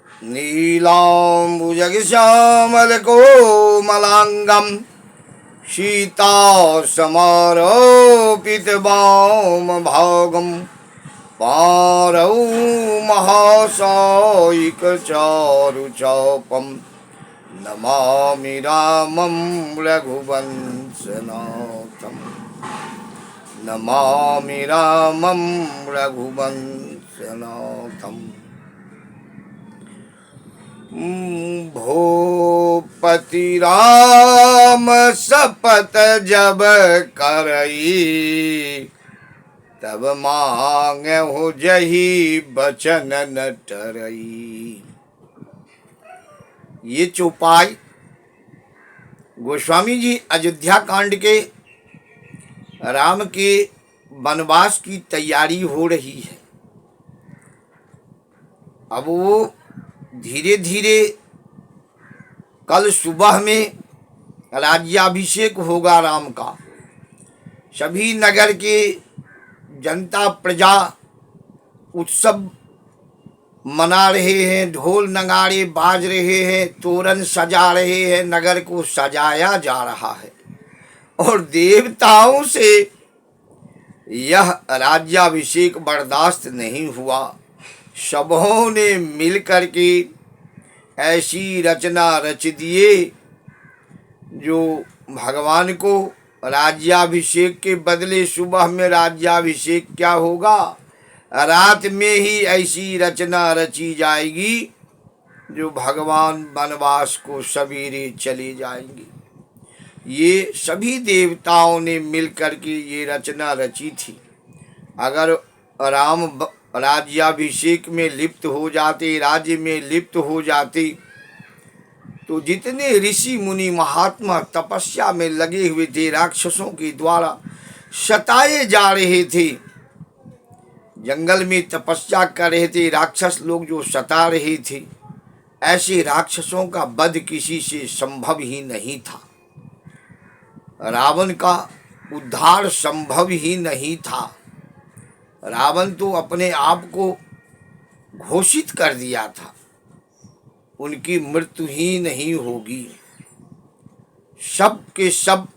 नीलाम्बुजगश्यामलकोमलाङ्गं सीतासमारोपितवामभागं पारौ महासायिकचारुचापं नमामि रामं रघुवंशनाथं। नमामि रामं रघुवंशनाथम्। भूपति राम सपत जब करई, तब मांगहु जही बचन न टरई। ये चौपाई गोस्वामी जी अयोध्या कांड के राम के वनवास की तैयारी हो रही है। अब वो धीरे धीरे कल सुबह में राज्याभिषेक होगा राम का। सभी नगर के जनता प्रजा उत्सव मना रहे हैं, ढोल नगाड़े बाज रहे हैं, तोरण सजा रहे हैं, नगर को सजाया जा रहा है। और देवताओं से यह राज्याभिषेक बर्दाश्त नहीं हुआ। सबों ने मिल कर के ऐसी रचना रच दिए जो भगवान को राज्याभिषेक के बदले सुबह में राज्याभिषेक क्या होगा, रात में ही ऐसी रचना रची जाएगी जो भगवान वनवास को सवेरे चले जाएंगे। ये सभी देवताओं ने मिल कर के ये रचना रची थी। अगर राम राज्याभिषेक में लिप्त हो जाते, राज्य में लिप्त हो जाते, तो जितने ऋषि मुनि महात्मा तपस्या में लगे हुए थे, राक्षसों के द्वारा सताए जा रहे थे, जंगल में तपस्या कर रहे थे, राक्षस लोग जो सता रहे थे, ऐसे राक्षसों का वध किसी से संभव ही नहीं था। रावण का उद्धार संभव ही नहीं था। रावण तो अपने आप को घोषित कर दिया था, उनकी मृत्यु ही नहीं होगी। सब के सब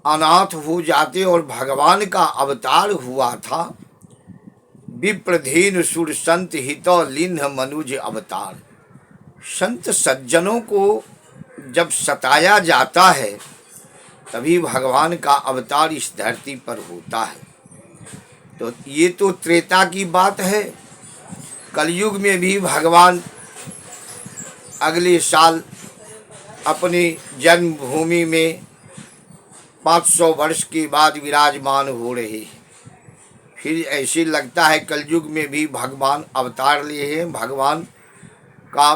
अनाथ हो जाते और भगवान का अवतार हुआ था। विप्रधेनु सुर संत हित लिन्ह मनुज अवतार। संत सज्जनों को जब सताया जाता है तभी भगवान का अवतार इस धरती पर होता है। तो ये तो त्रेता की बात है। कलयुग में भी भगवान अगले साल अपनी जन्मभूमि में 500 वर्ष के बाद विराजमान हो रहे हैं। फिर ऐसे लगता है कलयुग में भी भगवान अवतार लिए हैं, भगवान का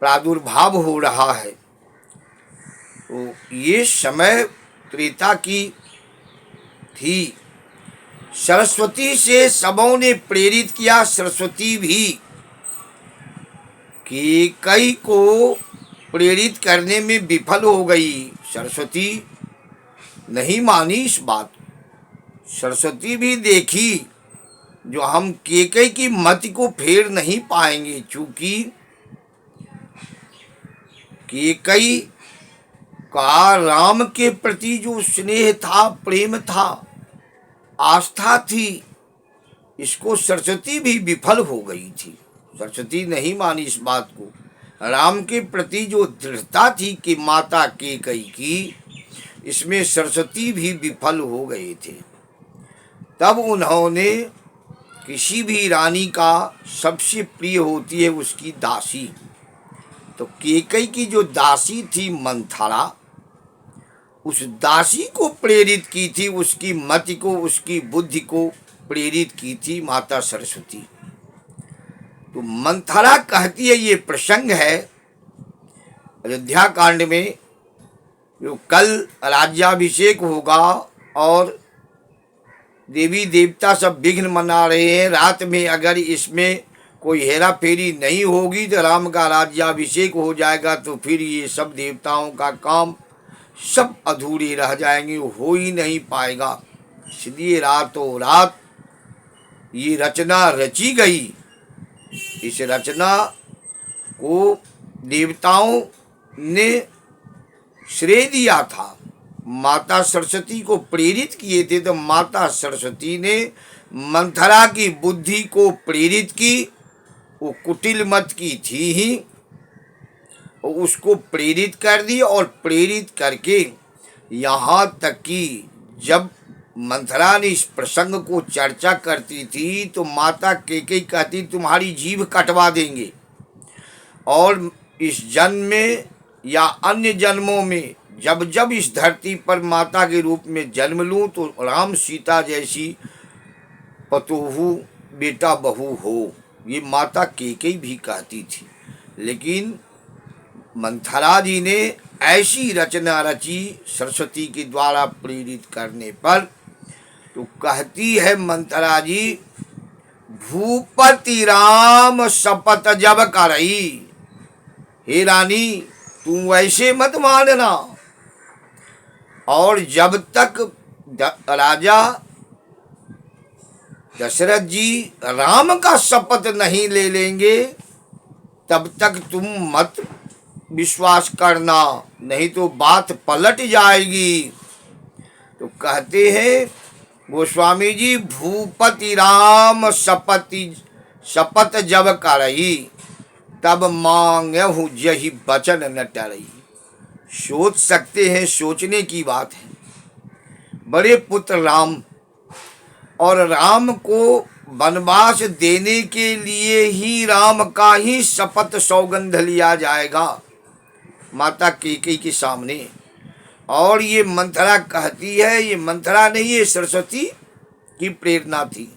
प्रादुर्भाव हो रहा है। तो ये समय त्रेता की थी। सरस्वती से सबों ने प्रेरित किया। सरस्वती भी कैकेयी को प्रेरित करने में विफल हो गई। सरस्वती नहीं मानी इस बात। सरस्वती भी देखी जो हम कैकेयी की मति को फेर नहीं पाएंगे, चूंकि कैकेयी का राम के प्रति जो स्नेह था, प्रेम था, आस्था थी, इसको सरस्वती भी विफल हो गई थी। सरस्वती नहीं मानी इस बात को। राम के प्रति जो दृढ़ता थी कि माता कैकेयी की, इसमें सरस्वती भी विफल हो गए थे। तब उन्होंने किसी भी रानी का सबसे प्रिय होती है उसकी दासी। तो कैकेयी की जो दासी थी मंथरा, उस दासी को प्रेरित की थी, उसकी मति को, उसकी बुद्धि को प्रेरित की थी माता सरस्वती। तो मंथरा कहती है, ये प्रसंग है अयोध्या कांड में, जो कल राज्याभिषेक होगा और देवी देवता सब विघ्न मना रहे हैं। रात में अगर इसमें कोई हेरा फेरी नहीं होगी तो राम का राज्याभिषेक हो जाएगा, तो फिर ये सब देवताओं का काम सब अधूरे रह जाएंगे, हो ही नहीं पाएगा। इसलिए रातों रात ये रचना रची गई। इस रचना को देवताओं ने श्रेय दिया था, माता सरस्वती को प्रेरित किए थे, तो माता सरस्वती ने मंथरा की बुद्धि को प्रेरित की। वो कुटिल मत की थी ही, उसको प्रेरित कर दी, और प्रेरित करके यहाँ तक कि जब मंथरा ने इस प्रसंग को चर्चा करती थी तो माता कैकेयी कहती तुम्हारी जीभ कटवा देंगे, और इस जन्म में या अन्य जन्मों में जब जब इस धरती पर माता के रूप में जन्म लूं तो राम सीता जैसी पतोहू बेटा बहू हो, ये माता कैकेयी भी कहती थी। लेकिन मंथरा जी ने ऐसी रचना रची सरस्वती के द्वारा प्रेरित करने पर, तो कहती है मंथरा जी, भूपति राम शपथ जब करई, हे रानी तू ऐसे मत मानना, और जब तक राजा दशरथ जी राम का शपथ नहीं ले लेंगे तब तक तुम मत विश्वास करना, नहीं तो बात पलट जाएगी। तो कहते हैं गोस्वामी जी, भूपति राम शपथ जब करई, तब मांगहु जहि बचन न टरई। सोच सकते हैं, सोचने की बात है। बड़े पुत्र राम, और राम को वनवास देने के लिए ही राम का ही शपथ सौगंध लिया जाएगा माता कैकेयी के सामने। और ये मंथरा कहती है, ये मंथरा नहीं, ये सरस्वती की प्रेरणा थी,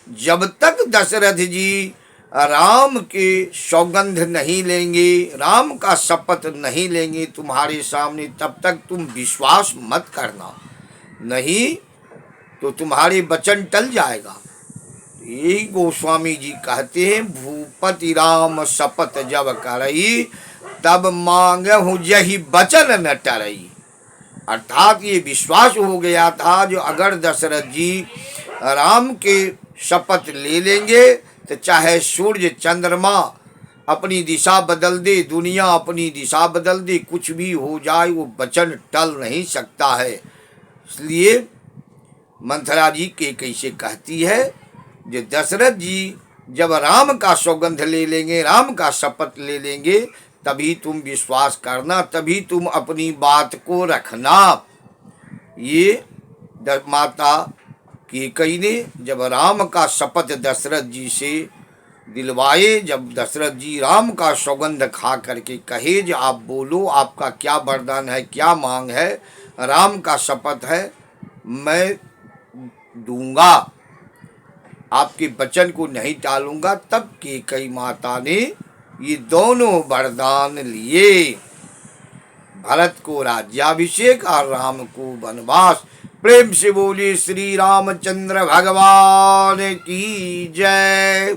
जब तक दशरथ जी राम के सौगंध नहीं लेंगे, राम का शपथ नहीं लेंगे तुम्हारे सामने, तब तक तुम विश्वास मत करना, नहीं तो तुम्हारे वचन टल जाएगा। यही गोस्वामी जी कहते हैं, भूपति राम शपथ जब करई, तब मांगहु जहि बचन न टरई। अर्थात ये विश्वास हो गया था, जो अगर दशरथ जी राम के शपथ ले लेंगे तो चाहे सूर्य चंद्रमा अपनी दिशा बदल दे, दुनिया अपनी दिशा बदल दे, कुछ भी हो जाए, वो वचन टल नहीं सकता है। इसलिए मंथरा जी कैकेयी से कहती है, जो दशरथ जी जब राम का सौगंध ले लेंगे, राम का शपथ ले लेंगे, तभी तुम विश्वास करना, तभी तुम अपनी बात को रखना। ये माता कैकेयी ने जब राम का शपथ दशरथ जी से दिलवाए, जब दशरथ जी राम का सौगंध खा करके कहे, जो आप बोलो, आपका क्या वरदान है, क्या मांग है, राम का शपथ है, मैं दूंगा, आपके वचन को नहीं टालूंगा। तब कैकेयी माता ने ये दोनों वरदान लिए, भरत को राज्याभिषेक और राम को वनवास। प्रेम से बोलिए श्री रामचंद्र भगवान की जय।